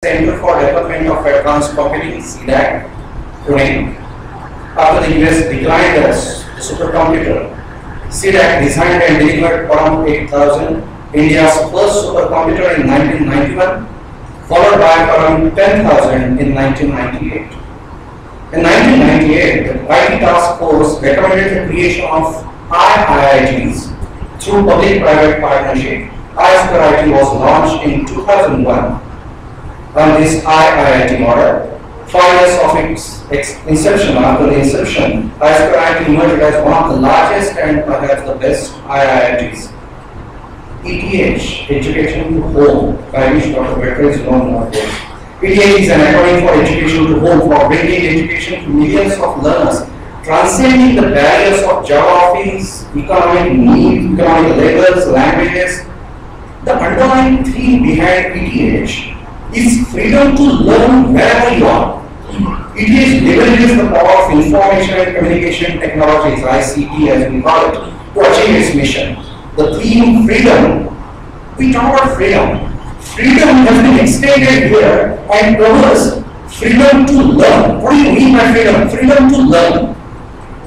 Center for Development of Advanced Computing, CDAC, Pune. After the US declined as the supercomputer, CDAC designed and delivered Param 8000, India's first supercomputer in 1991, followed by Param 10,000 in 1998. In 1998, the IT Task Force recommended the creation of IITs through public-private partnership. IIT was launched in 2001. On this IIT model, 5 years of its inception, after the inception, IIT emerged as one of the largest and perhaps the best IITs. ETH, Education to Home, by which Dr. Becker is known nowadays. ETH is an acronym for Education to Home, for bringing education to millions of learners, transcending the barriers of geographies, economic needs, economic labels, languages. The underlying theme behind ETH is freedom to learn wherever you are. ETH leverages the power of information and communication technologies, ICT as we call it, to achieve its mission. The theme freedom, we talk about freedom. Freedom has been extended here and covers freedom to learn. What do you mean by freedom? Freedom to learn,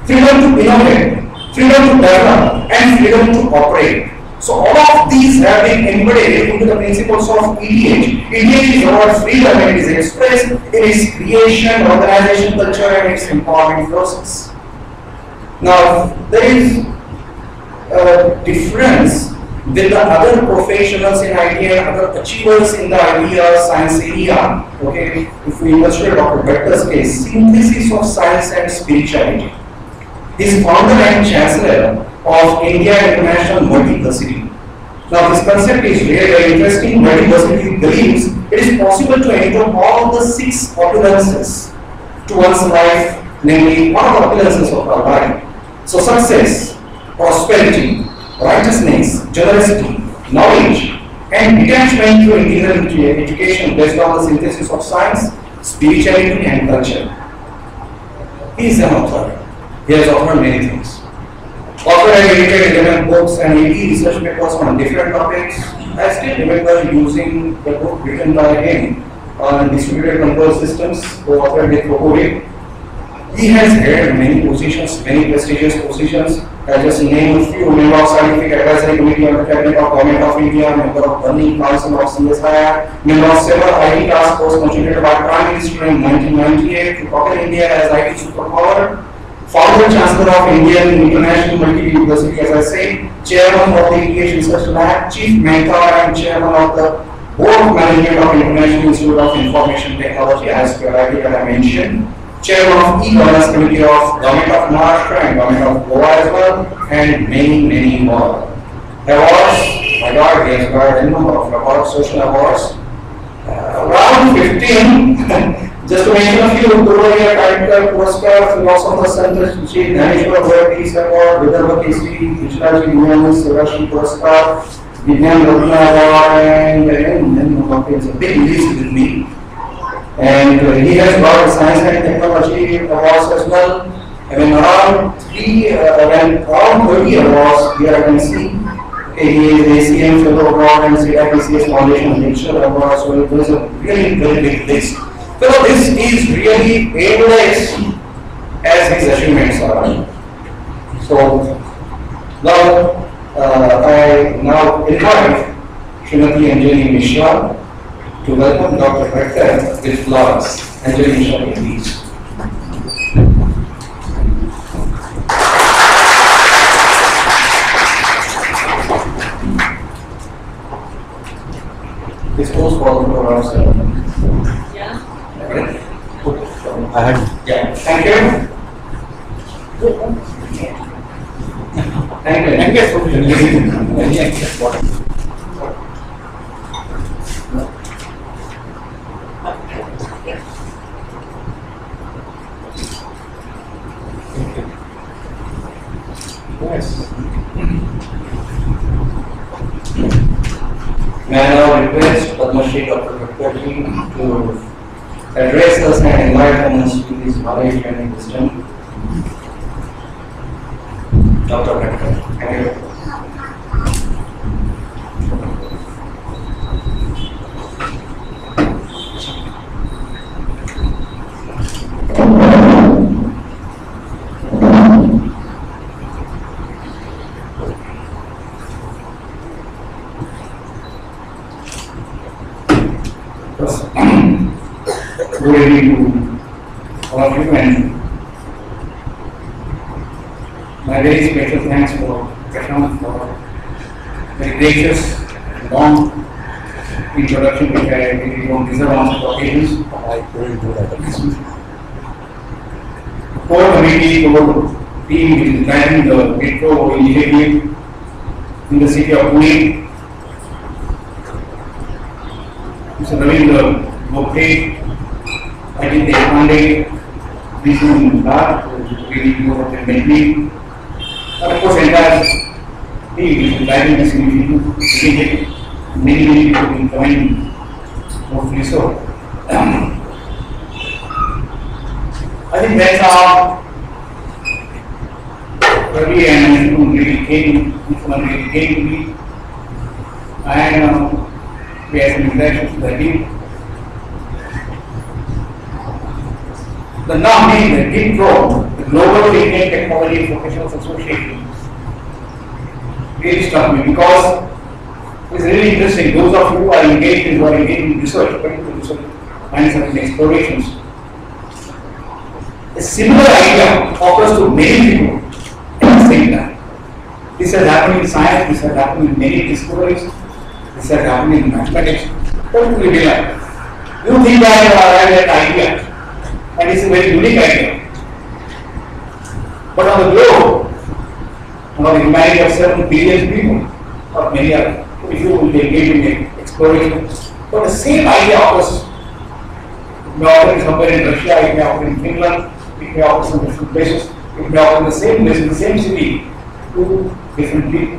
freedom to innovate, freedom to develop, and freedom to operate. So all of these have been embedded into the principles of ETH. ETH is about freedom and it is expressed in its creation, organization, culture, and its empowerment process. Now, there is a difference with the other professionals in IT and other achievers in the IT science area. Okay, if we illustrate Dr. Becker's case, synthesis of science and spirituality. He is founder and chancellor of India International Multiplicity. Now this concept is really very interesting. Multiplicity believes it is possible to enter all the 6 opulences to one's life, namely one of the opulences of our life. So success, prosperity, righteousness, generosity, knowledge, and detachment through integral education based on the synthesis of science, spirituality, and culture. He is an author. He has authored many things. Author and edited 11 books and 80 research papers on different topics. I still remember using the book written by him on distributed control systems, co-authored with GITPRO. He has held many positions, many prestigious positions. I just name a few: member of Scientific Advisory Committee of the Cabinet of Government of India, member of Burning Council of CSIR, member of several IT task force constituted by Prime Minister in 1998 to propel India as IT superpower. Founder Chancellor of Indian International Multi-University, as I say, Chairman of the ETH Research Lab, Chief Mentor and Chairman of the Board of Management of International Institute of Information Technology, as I mentioned, Chairman of E-Governance Committee of Government of Maharashtra and Government of Goa as well, and many, many more. Awards, my God, he has got a number of awards, social awards, around 15. Just to mention a few: Guruvaya Title, Puraskar, Philosopher Center, Shri Dhaneshwar Bharat Peace Award, Vidarbha Kesari, Vishalaji Vinyan Sivashri Puraskar, Vinyan Ratna Award, and then it's a big list with me. And he has got science and technology awards as well. I mean, around 30 awards here I can see. Okay, he is ACM Fellow Award and CIPCS Foundation Lecture Award. So there is a really very big list. So this is really aimless as his achievements are. So now I now invite Srimati Anjali Mishra to welcome Dr. Becker with flowers. Anjali Mishra, please. This goes for the program. Yeah. I had. Yeah. Thank you. Thank you. Thank you for Yes. May I now request Padma Shri Dr. Becker to address us and enlighten us with his knowledge and wisdom. Dr. Becker, thank you. Good evening to all of you, and my very special thanks for Prashant for very gracious, long introduction which I really don't deserve on such occasions. I couldn't do that. Core committee, core team which is driving the GITPRO initiative in the city of Pune. Mr. Ravindra Gopre, I think they funded this in that, really more than me. And of course, entire team which is driving this initiative, many people will join, hopefully so. I think that's our early and really came to me, and we had some interactions with the team. The name, the GITPRO, the Global Indian Technology Professionals Association, really struck me because it's really interesting. Those of you who are engaged in research, particularly research, and certain explorations, a similar idea occurs to many people at the same time. This has happened in science, this has happened in many discoveries, this has happened in mathematics. What do you realize? You think that you arrived at an idea, and it's a very unique idea. But on the globe, on the humanity of 7 billion people, or many other, if you will be engaged in exploration, but the same idea occurs. It may occur somewhere in Russia, it may occur in Finland, it may occur in some different places, it may occur in the same place, in the same city, to different people.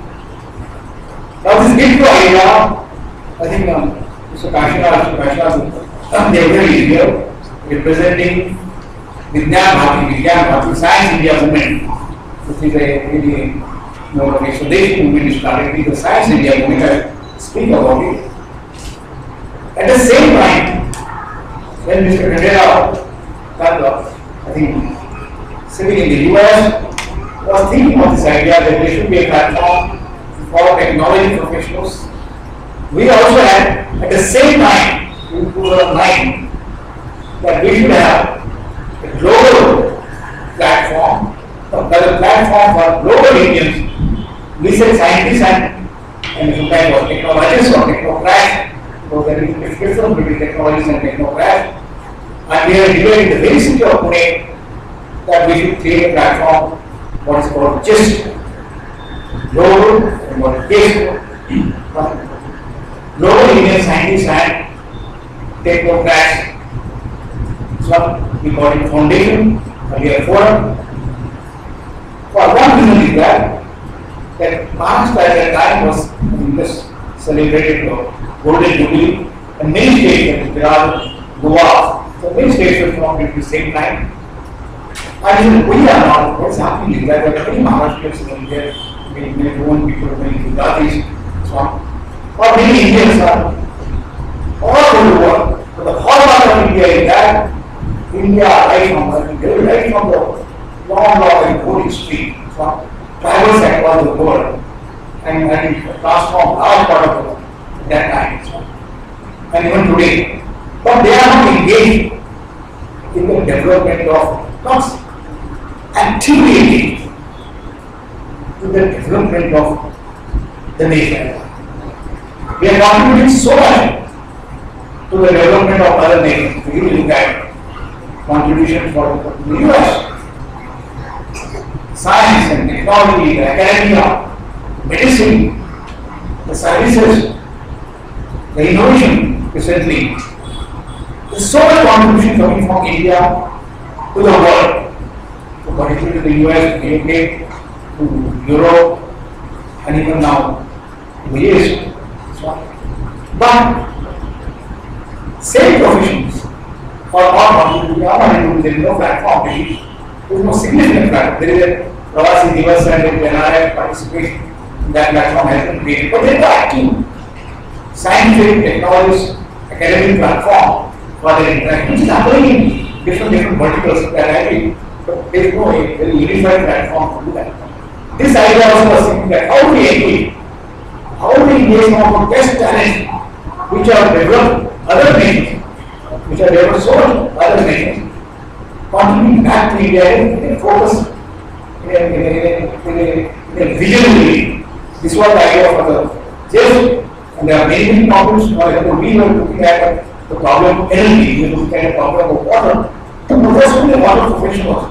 Now this GITPRO idea, I think Mr. Kashina, they are very here, representing Vidyan Science India movement, which is a really more of a Swadeshi movement started with the Science India movement. I speak about it. At the same time, when Mr. Kandera, I think, sitting in the US, was thinking of this idea that there should be a platform for technology professionals, we also had, at the same time, in 2009, that we should have a global platform, a platform for global Indians, research scientists and some kind of technologists or technocrats, because there is a difference between technologists and technocrats. And we are here in the very city of Pune that we should create a platform, what is called just global and what is global Indian scientists and technocrats. So we call it foundation, earlier forum. For one reason is that Maharashtra at that time was just celebrated Golden Jubilee, and many states, like Gujarat, Goa, so many states were formed at the same time. And we are not, what's happening is that there are many Maharashtrians in India, many Roman people, many Gujaratis, so on. Or many Indians are all over the world. But the hallmark of India is that India, right from the long and holy street, from travels across the world and transformed large part of the world at that time, and even today. But they are not engaged in the development of, not actively engaged in the development of the nation. We are contributing so much to the development of other nations. We will look at contribution for the US, science and technology, the academia, medicine, the services, the innovation recently. There is so much contribution coming from India to the world, particularly to the US, the UK, to Europe, and even now to the East. But same professions are not contributing. There is no platform. There is no significant platform. There is a Pravasi Divas and NRF participation in that platform has been created. But there is no active scientific, technologist, academic platform for their interaction, which is happening in different verticals that I think, but there is no very unified platform to do that. This idea also was thinking that how do we engage? How do we engage some of the best talent which are developed other nations, which are developed so much other nations, contributing back to India in a focus, in a visionary. This was the idea of the just, and there are many problems. For example, we were looking at the problem energy, we were looking at the problem of water. The professional water professionals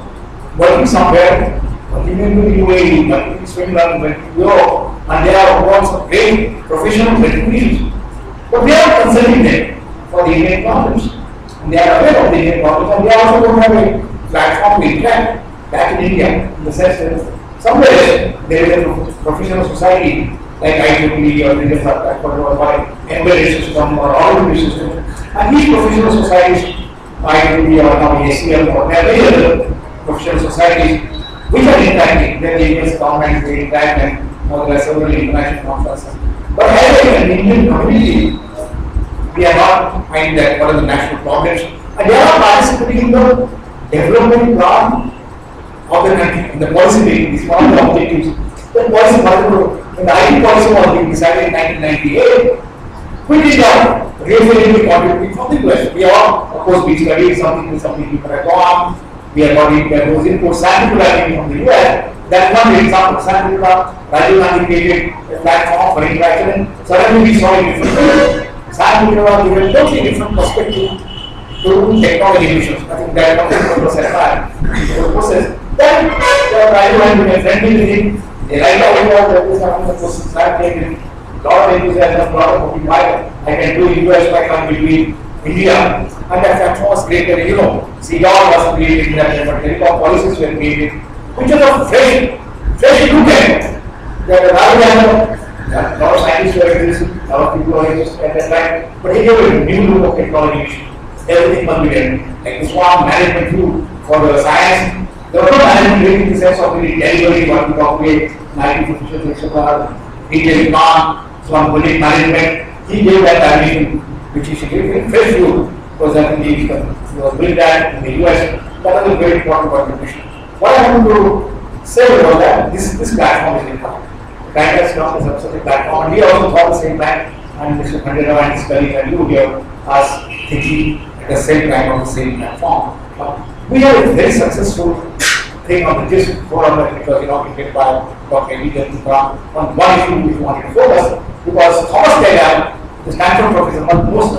working somewhere, working in the UAE, working in Switzerland, working in Europe, and they are also great professional recognitions. But we are consulting them for the Indian problems. And they are aware of the Indian problems, and they also don't have a platform to interact back in India, in the sense that somewhere there is a professional society like IEEE or Indian embedded system or automotive system, and these professional societies, IEEE or now ACL or many other professional societies, which are interacting, then the Indian government, they interact, and there are several international conferences. But as an Indian community, we are not finding that what are the national problems, and they are participating in the development plan of the country, in the policy making, these one of the objectives. The policy, when the IT policy was being decided in 1998, we did not really contribute from the US. We are, of course, we studied something people have gone, we are body those inputs, sample came from the US. That one example, sample Rajiv Gandhi created a platform for interaction, and suddenly we saw a different sample given a totally different perspective to technology issues. I think that was the process. Then Rajiv Gandhi became friendly with him. They like how this happened, the process started taking a lot of enthusiasm, a lot of moving why I can do US platform between India, and that platform was created, CDOR was created in that, but telecom policies were created, which is a fresh look at it. Rather than a lot of scientists were existing, a lot of people were existing at that time, but he gave a new look of technology. Everything must be there. Like this one management view for the science. There was no management in the sense of really delivering what we talk about, 1950s, etc. Detailed plan, some project management. He gave that dimension, which he should give a fresh view, because I think he was built that in the US. That was a very important contribution. What I want to say was that this platform is important. Banker's Club is absolutely a platform, and we also thought the same time, and Mr. Khandera and his colleague and you here are thinking at the same time on the same platform. We have a very successful thing on the GIST forum because inaugurated by Dr. Egan on one issue which we wanted to focus, because Thomas Taylor, the Stanford professor, most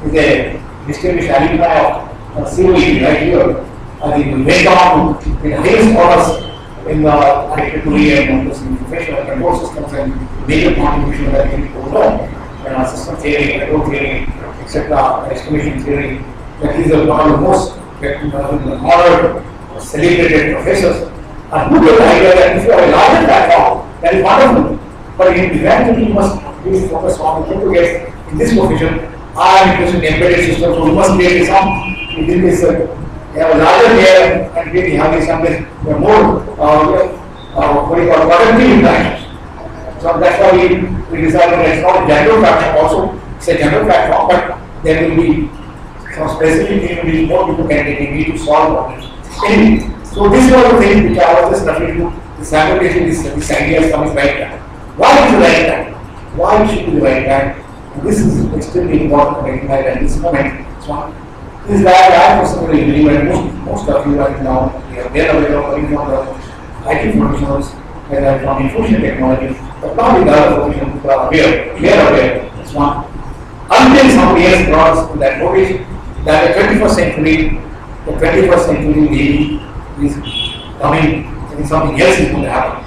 is a distinguished alumni of COE right here. I think we went on to the highest honors in the architecture and professional control systems and major contribution that people know. And system theory, control theory, etc., estimation theory, that is one of the most honored, celebrated professors. And who get the idea that if you have a larger platform, that is wonderful. But eventually you must really focus on who to get in this profession. I am interested in embedded systems, so we must create some within this. We have a larger layer and really having something more what you call productive interactions. So that's why we decided that it's not a general platform also, it's a general platform, but there will be some specific things which more people can take in to solve problems. Anyway, so this was the thing which I was just referring to, this application, this idea is coming right time. Why is the right time? Why it should be the right time? And this is extremely important to recognize at this moment. Is that I personally believe, and most of you right now, they are aware of coming from the IT professionals, whether from information technology, but not the other professionals who are aware. We are aware. That's one. Until somebody else brought us to that notice that the 21st century really is coming, and something else is going to happen.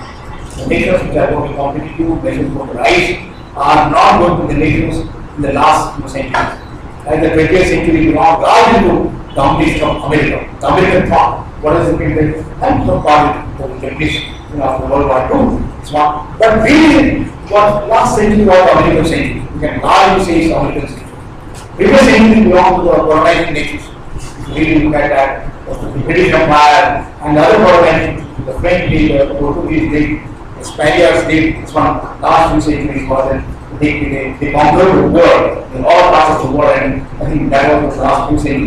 The nations which are going to be competitive, nations going to rise, are not going to be the nations in the last few centuries. Like the 20th century belonged largely to domination of America. The American thought, what is the mean? And some part of the British after World War II. It's one. But really, what last century was the American century. You can largely say it's the American century. Previous century belonged to the colonizing nations. If you really look at that, the British Empire and the other colonizing, the French did, the Portuguese did, the Spaniards did. It's one last few centuries was they conquered the world in all parts of the world, and I think that was the last thing